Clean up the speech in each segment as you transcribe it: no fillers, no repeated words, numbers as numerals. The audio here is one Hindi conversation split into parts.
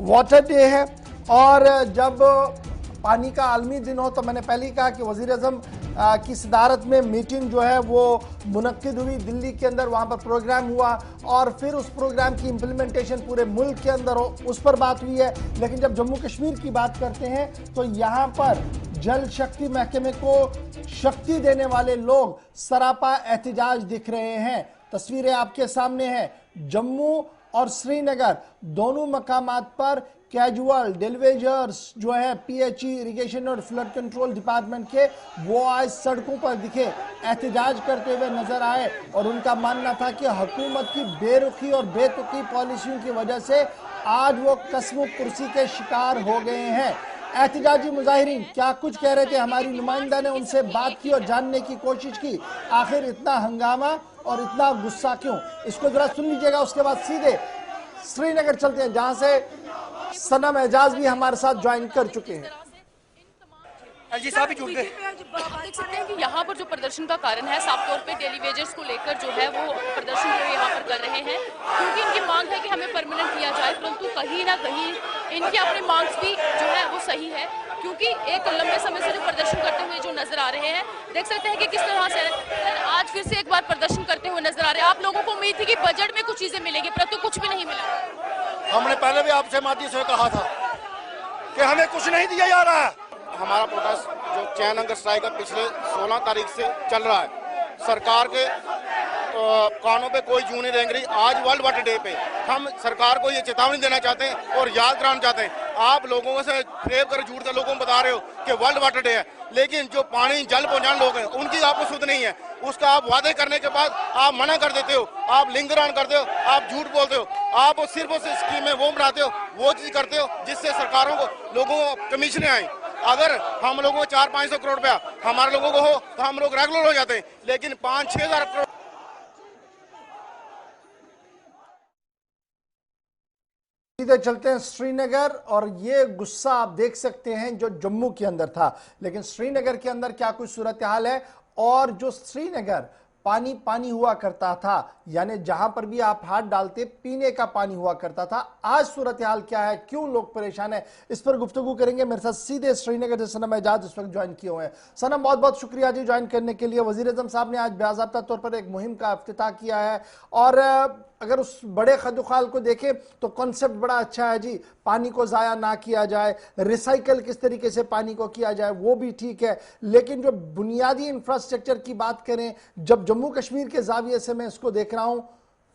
वाटर डे है और जब पानी का आलमी दिन हो तो मैंने पहले ही कहा कि वज़ीर-ए-आज़म की सदारत में मीटिंग जो है वो मुनक्किद हुई दिल्ली के अंदर, वहाँ पर प्रोग्राम हुआ और फिर उस प्रोग्राम की इम्प्लीमेंटेशन पूरे मुल्क के अंदर हो, उस पर बात हुई है। लेकिन जब जम्मू कश्मीर की बात करते हैं तो यहाँ पर जल शक्ति महकमे को शक्ति देने वाले लोग सरापा एहतिजाज दिख रहे हैं। तस्वीरें आपके सामने हैं। जम्मू और श्रीनगर दोनों मकामात पर कैजुअल डेलीवेजर्स जो है पीएचई इरिगेशन और फ्लड कंट्रोल डिपार्टमेंट के वो आज सड़कों पर दिखे, एहतजाज करते हुए नजर आए और उनका मानना था कि हुकूमत की बेरुखी और बेतुकी पॉलिसियों की वजह से आज वो कसम कुर्सी के शिकार हो गए हैं। एहतजाजी मुजाहिरीन क्या कुछ कह रहे थे, हमारी नुमाइंदा ने उनसे बात की और जानने की कोशिश की आखिर इतना हंगामा और इतना गुस्सा क्यों। इसको जरा सुन लीजिएगा, उसके बाद सीधे श्रीनगर चलते हैं जहां से सनम एजाज भी हमारे साथ ज्वाइन कर चुके हैं। जी साहब भी जुड़ गए। देख सकते हैं कि यहाँ पर जो प्रदर्शन का कारण है साफ तौर पे डेलीवेजर्स को लेकर जो है वो प्रदर्शन जो यहाँ पर कर रहे हैं, क्योंकि इनकी मांग है कि हमें परमानेंट किया जाए, परंतु कहीं ना कहीं इनकी अपनी मांग भी जो है वो सही है, क्योंकि एक लंबे समय से जो प्रदर्शन करते हुए जो नजर आ रहे हैं, देख सकते हैं कि किस तरह से आज फिर से एक बार प्रदर्शन करते हुए नजर आ रहे हैं। आप लोगों को उम्मीद थी कि बजट में कुछ चीजें मिलेगी, परंतु कुछ भी नहीं मिला। हमने पहले भी आपसे माध्यम से कहा था कि हमें कुछ नहीं दिया जा रहा है। हमारा प्रोटेस्ट जो चैन अंगर स्ट्राइक का पिछले 16 तारीख से चल रहा है, सरकार के कानों पे कोई जूं नहीं रेंग रही। आज वर्ल्ड वाटर डे पे हम सरकार को ये चेतावनी देना चाहते हैं और याद कराना चाहते हैं, आप लोगों से फ्रेब कर झूठ कर लोगों को बता रहे हो कि वर्ल्ड वाटर डे है, लेकिन जो पानी जल पहुंचाने लोग हैं उनकी आपको सुध नहीं है। उसका आप वादे करने के बाद आप मना कर देते हो, आप लिंगरान करते हो, आप झूठ बोलते हो, आप सिर्फ उस स्कीमें वो बनाते हो, वो चीज करते हो जिससे सरकारों को लोगों को कमीशनें आए। अगर हम लोगों को 400-500 करोड़ रुपया हमारे लोगों को हो तो हम लोग रेगुलर हो जाते हैं, लेकिन 5-6 हज़ार करोड़। सीधे चलते हैं श्रीनगर और ये गुस्सा आप देख सकते हैं जो जम्मू के अंदर था, लेकिन श्रीनगर के अंदर क्या कुछ सूरत हाल है। और जो श्रीनगर पानी पानी हुआ करता था, यानी जहां पर भी आप हाथ डालते पीने का पानी हुआ करता था, आज सूरत हाल क्या है, क्यों लोग परेशान है, इस पर गुफ्तगू करेंगे। मेरे साथ सीधे श्रीनगर से सनम एजाज इस वक्त ज्वाइन किए हुए हैं। सनम, बहुत बहुत शुक्रिया जी ज्वाइन करने के लिए। वज़ीर-ए-आज़म साहब ने आज बाज़ाब्ता तौर पर एक मुहिम का इफ्तिताह किया है और अगर उस बड़े खदुखाल को देखें तो कॉन्सेप्ट बड़ा अच्छा है जी, पानी को ज़ाया ना किया जाए, रिसाइकल किस तरीके से पानी को किया जाए वो भी ठीक है, लेकिन जो बुनियादी इंफ्रास्ट्रक्चर की बात करें, जब जम्मू कश्मीर के जाविये से मैं इसको देख रहा हूं,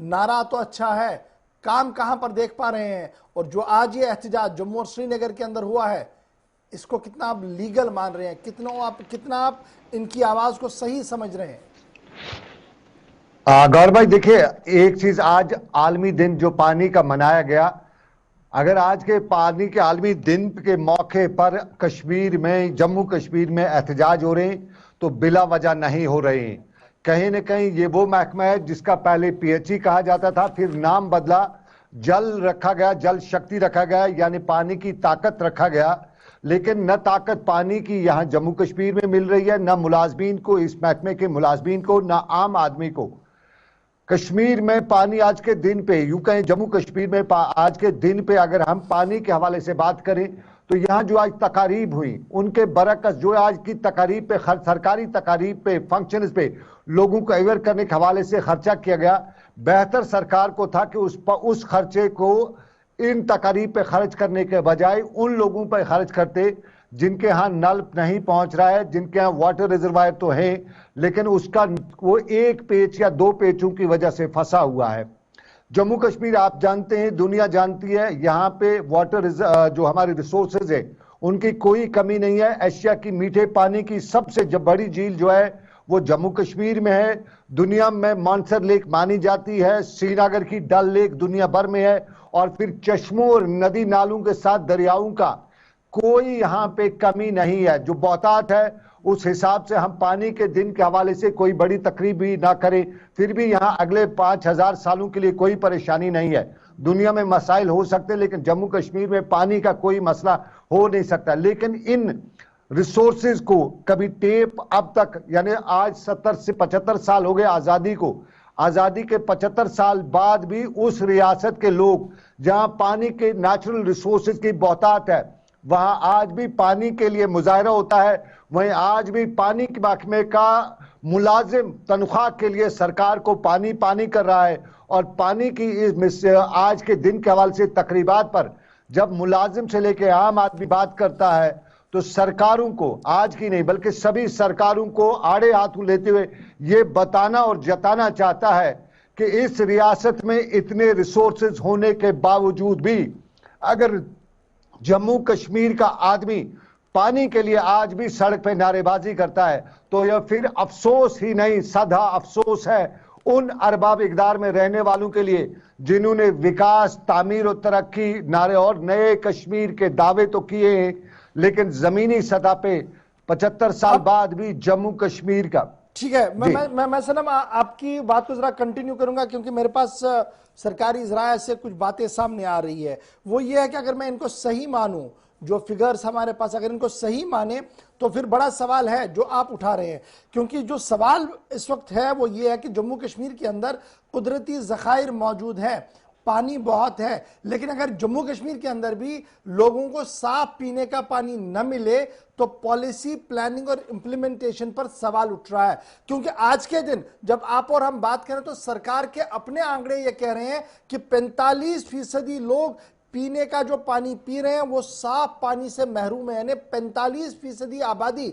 नारा तो अच्छा है, काम कहां पर देख पा रहे हैं। और जो आज ये एहतजाज जम्मू और श्रीनगर के अंदर हुआ है, इसको कितना आप लीगल मान रहे हैं, कितना आप इनकी आवाज को सही समझ रहे हैं? गौर भाई देखिए, एक चीज आज आलमी दिन जो पानी का मनाया गया, अगर आज के पानी के आलमी दिन के मौके पर कश्मीर में, जम्मू कश्मीर में एहतजाज हो रहे हैं तो बिला वजह नहीं हो रहे हैं। कहीं न कहीं ये वो महकमा है जिसका पहले पीएचई कहा जाता था, फिर नाम बदला, जल रखा गया, जल शक्ति रखा गया, यानी पानी की ताकत रखा गया, लेकिन न ताकत पानी की यहां जम्मू कश्मीर में मिल रही है, न मुलाजमीन को, इस महकमे के मुलाजमीन को, न आम आदमी को। कश्मीर में पानी आज के दिन पे, यूं कहें जम्मू कश्मीर में आज के दिन पे अगर हम पानी के हवाले से बात करें तो यहां जो आज तकारीब हुई उनके बरकस जो आज की तकारीब पे, सरकारी तकारीब पे, फंक्शंस पे लोगों को अवेयर करने के हवाले से खर्चा किया गया, बेहतर सरकार को था कि उस खर्चे को इन तकारीब पे खर्च करने के बजाय उन लोगों पर खर्च करते जिनके यहाँ नल नहीं पहुंच रहा है, जिनके यहाँ वाटर रिजर्वायर तो है लेकिन उसका वो एक पेच या दो पेचों की वजह से फंसा हुआ है। जम्मू कश्मीर आप जानते हैं, दुनिया जानती है, यहाँ पे वाटर जो हमारे रिसोर्सेज है उनकी कोई कमी नहीं है। एशिया की मीठे पानी की सबसे बड़ी झील जो है वो जम्मू कश्मीर में है। दुनिया में मानसर लेक मानी जाती है, श्रीनगर की डल लेक दुनिया भर में है, और फिर चश्मों और नदी नालों के साथ दरियाओं का कोई यहाँ पे कमी नहीं है। जो बहुतात है उस हिसाब से हम पानी के दिन के हवाले से कोई बड़ी तकरीब भी ना करें, फिर भी यहाँ अगले 5000 सालों के लिए कोई परेशानी नहीं है। दुनिया में मसाइल हो सकते हैं लेकिन जम्मू कश्मीर में पानी का कोई मसला हो नहीं सकता। लेकिन इन रिसोर्सेज को कभी टेप अब तक, यानी आज 70 से 75 साल हो गए आजादी को, आजादी के 75 साल बाद भी उस रियासत के लोग जहां पानी के नेचुरल रिसोर्सेज की बहुतायत है, वहां आज भी पानी के लिए मुजाहरा होता है। वहीं आज भी पानी के महकमे का मुलाजिम तनख्वाह के लिए सरकार को पानी पानी कर रहा है। और पानी की इस आज के दिन के हवाले से तकरीबात पर जब मुलाजिम से लेके आम आदमी बात करता है तो सरकारों को, आज की नहीं बल्कि सभी सरकारों को आड़े हाथों लेते हुए ये बताना और जताना चाहता है कि इस रियासत में इतने रिसोर्सेज होने के बावजूद भी अगर जम्मू कश्मीर का आदमी पानी के लिए आज भी सड़क पे नारेबाजी करता है तो यह फिर अफसोस ही नहीं सदा अफसोस है उन अरबाब इक़दार में रहने वालों के लिए जिन्होंने विकास, तामीर और तरक्की नारे और नए कश्मीर के दावे तो किए हैं, लेकिन जमीनी सतह पे 75 साल बाद भी जम्मू कश्मीर का। ठीक है, मैं सनम आपकी बात को जरा कंटिन्यू करूंगा क्योंकि मेरे पास सरकारी ज़राए से कुछ बातें सामने आ रही है। वो ये है कि अगर मैं इनको सही मानूं, जो फिगर्स हमारे पास अगर इनको सही माने तो फिर बड़ा सवाल है जो आप उठा रहे हैं, क्योंकि जो सवाल इस वक्त है वो ये है कि जम्मू कश्मीर के अंदर कुदरती ज़खायर मौजूद है, पानी बहुत है, लेकिन अगर जम्मू कश्मीर के अंदर भी लोगों को साफ पीने का पानी न मिले तो पॉलिसी प्लानिंग और इंप्लीमेंटेशन पर सवाल उठ रहा है। क्योंकि आज के दिन जब आप और हम बात करें तो सरकार के अपने आंकड़े ये कह रहे हैं कि 45% लोग पीने का जो पानी पी रहे हैं वो साफ पानी से महरूम है। यानी 45% आबादी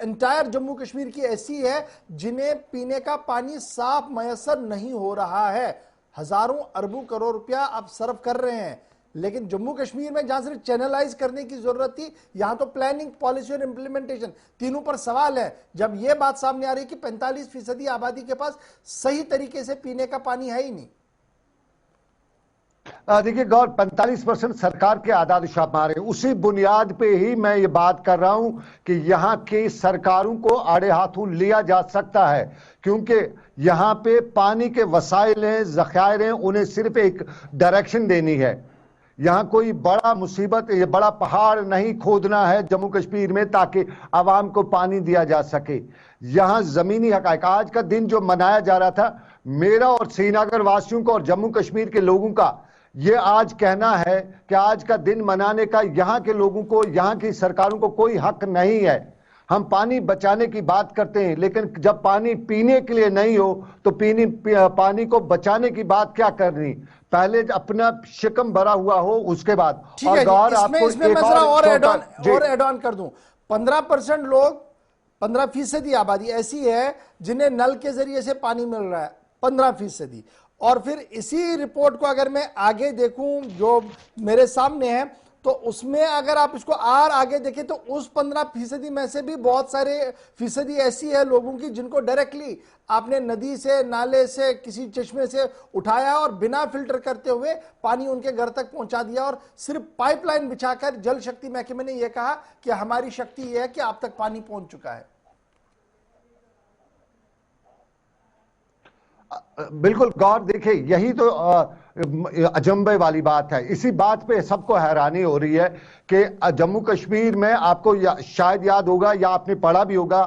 एंटायर जम्मू कश्मीर की ऐसी है जिन्हें पीने का पानी साफ मयसर नहीं हो रहा है। हजारों अरबों करोड़ रुपया आप सर्व कर रहे हैं, लेकिन जम्मू कश्मीर में जहां सिर्फ चैनलाइज करने की जरूरत थी, यहां तो प्लानिंग, पॉलिसी और इंप्लीमेंटेशन तीनों पर सवाल है। जब यह बात सामने आ रही कि 45% आबादी के पास सही तरीके से पीने का पानी है ही नहीं। देखिए गौर, 45% सरकार के आदाद शुमार है, उसी बुनियाद पे ही मैं ये बात कर रहा हूं कि यहाँ की सरकारों को आड़े हाथों लिया जा सकता है, क्योंकि यहाँ पे पानी के वसाइल हैं, ज़खायर हैं, उन्हें सिर्फ एक डायरेक्शन देनी है। यहाँ कोई बड़ा मुसीबत, ये बड़ा पहाड़ नहीं खोदना है जम्मू कश्मीर में ताकि आवाम को पानी दिया जा सके। यहाँ जमीनी हकायक, आज का दिन जो मनाया जा रहा था, मेरा और श्रीनगर वासियों को और जम्मू कश्मीर के लोगों का ये आज कहना है कि आज का दिन मनाने का यहाँ के लोगों को, यहाँ की सरकारों को कोई हक नहीं है। हम पानी बचाने की बात करते हैं, लेकिन जब पानी पीने के लिए नहीं हो तो पानी को बचाने की बात क्या करनी? पहले अपना शिकम भरा हुआ हो उसके बाद। और गौर आपको इसमें मैं जरा और एड ऑन कर दूं, 15% लोग, 15% आबादी ऐसी है जिन्हें नल के जरिए से पानी मिल रहा है, 15%। और फिर इसी रिपोर्ट को अगर मैं आगे देखूं जो मेरे सामने है तो उसमें अगर आप इसको आगे देखें तो उस 15% में से भी बहुत सारे फीसदी ऐसी है लोगों की जिनको डायरेक्टली आपने नदी से, नाले से, किसी चश्मे से उठाया और बिना फिल्टर करते हुए पानी उनके घर तक पहुंचा दिया और सिर्फ पाइपलाइन बिछाकर जल शक्ति महकमे ने यह कहा कि हमारी शक्ति यह है कि आप तक पानी पहुंच चुका है। बिल्कुल गौर, देखिए यही तो अजंबे वाली बात है। इसी बात पे सबको हैरानी हो रही है कि जम्मू कश्मीर में आपको शायद याद होगा या आपने पढ़ा भी होगा,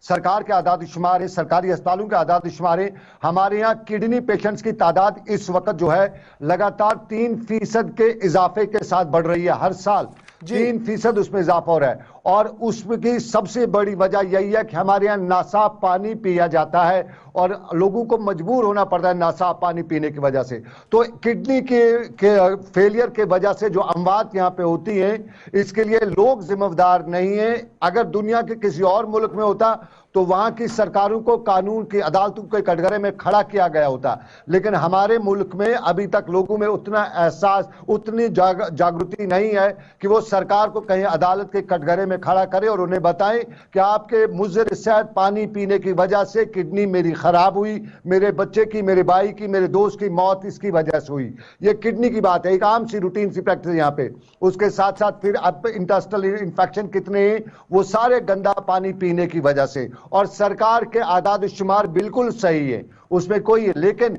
सरकार के आदाद शुमार है, सरकारी अस्पतालों के आदाद शुमार है, हमारे यहाँ किडनी पेशेंट्स की तादाद इस वक्त जो है लगातार 3% के इजाफे के साथ बढ़ रही है। हर साल 3% उसमें इजाफा हो रहा है और उसकी सबसे बड़ी वजह यही है कि हमारे यहाँ नासाफ पानी पिया जाता है और लोगों को मजबूर होना पड़ता है नासाफ पानी पीने की वजह से। तो किडनी के फेलियर के वजह से जो अमवात यहाँ पे होती हैं, इसके लिए लोग जिम्मेदार नहीं है। अगर दुनिया के किसी और मुल्क में होता तो वहां की सरकारों को कानून की अदालतों के कटघरे में खड़ा किया गया होता, लेकिन हमारे मुल्क में अभी तक लोगों में उतना एहसास, उतनी जागृति नहीं है कि वो सरकार को कहीं अदालत के कटघरे में खड़ा करे और उन्हें बताएं कि आपके मुज़र सेहत पानी पीने की वजह से किडनी मेरी खराब हुई, मेरे बच्चे की, मेरे भाई की, मेरे दोस्त की मौत इसकी वजह से हुई। ये किडनी की बात है, एक आम सी रूटीन सी प्रैक्टिस यहाँ पे। उसके साथ साथ फिर अब इंटेस्टाइनल इन्फेक्शन कितने हैं, वो सारे गंदा पानी पीने की वजह से। और सरकार के आदाद शुमार बिल्कुल सही है, उसमें कोई है, लेकिन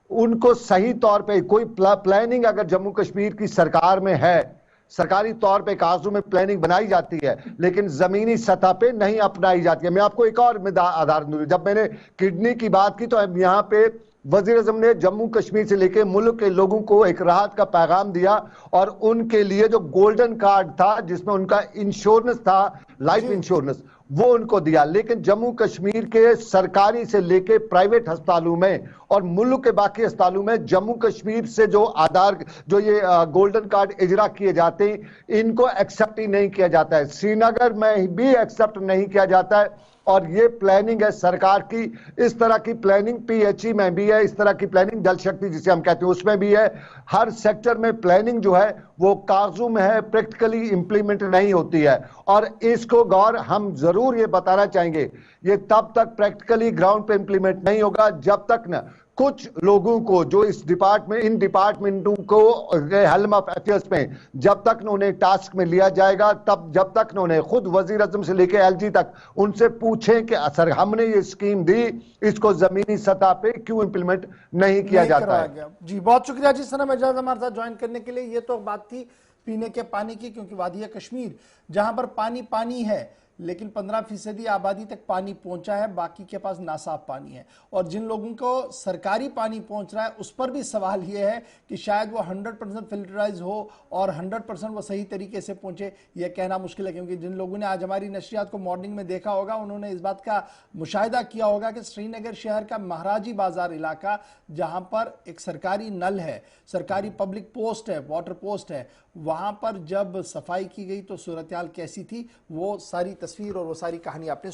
उनको सही तौर पे कोई प्लानिंग अगर जम्मू कश्मीर की सरकार में है, सरकारी तौर पे कागजों में प्लानिंग बनाई जाती है लेकिन जमीनी सतह पे नहीं अपनाई जाती है। मैं आपको एक और आधार दूं, जब मैंने किडनी की बात की तो यहाँ पे वजीर आजम ने जम्मू कश्मीर से लेकर मुल्क के लोगों को एक राहत का पैगाम दिया और उनके लिए जो गोल्डन कार्ड था जिसमें उनका इंश्योरेंस था, लाइफ इंश्योरेंस, वो उनको दिया। लेकिन जम्मू कश्मीर के सरकारी से लेके प्राइवेट अस्पतालों में और मुल्क के बाकी अस्पतालों में जम्मू कश्मीर से जो आधार जो ये गोल्डन कार्ड इजरा किए जाते हैं, इनको एक्सेप्ट ही नहीं किया जाता है। श्रीनगर में भी एक्सेप्ट नहीं किया जाता है और ये प्लानिंग है सरकार की। इस तरह की प्लानिंग पीएचई में भी है, इस तरह की प्लानिंग जल शक्ति जिसे हम कहते हैं उसमें भी है। हर सेक्टर में प्लानिंग जो है वो कागजों में है, प्रैक्टिकली इंप्लीमेंट नहीं होती है। और इसको गौर हम जरूर ये बताना चाहेंगे, ये तब तक प्रैक्टिकली ग्राउंड पे इंप्लीमेंट नहीं होगा जब तक ना कुछ लोगों को जो इन डिपार्टमेंटों को हेल्म ऑफ अफेयर्स में जब तक न उन्हें टास्क में लिया जाएगा, तब जब तक न उन्हें खुद वजीर आजम से लेकर एलजी तक उनसे पूछें कि सर हमने ये स्कीम दी, इसको जमीनी सतह पे क्यों इंप्लीमेंट नहीं किया जाता है। जी बहुत शुक्रिया जी सनम एजाज हमारे साथ ज्वाइन करने के लिए। ये तो बात थी पीने के पानी की, क्योंकि वादी कश्मीर जहां पर पानी है लेकिन 15% आबादी तक पानी पहुंचा है, बाकी के पास नासाफ पानी है। और जिन लोगों को सरकारी पानी पहुंच रहा है उस पर भी सवाल यह है कि शायद वो 100% फिल्टराइज हो और 100% वो सही तरीके से पहुंचे, यह कहना मुश्किल है। क्योंकि जिन लोगों ने आज हमारी नशरियात को मॉर्निंग में देखा होगा उन्होंने इस बात का मुशाहिदा किया होगा कि श्रीनगर शहर का महाराजी बाजार इलाका, जहां पर एक सरकारी नल है, सरकारी पब्लिक पोस्ट है, वाटर पोस्ट है, वहां पर जब सफाई की गई तो सूरत हाल कैसी थी, वो सारी तस्वीर और वो सारी कहानी आपने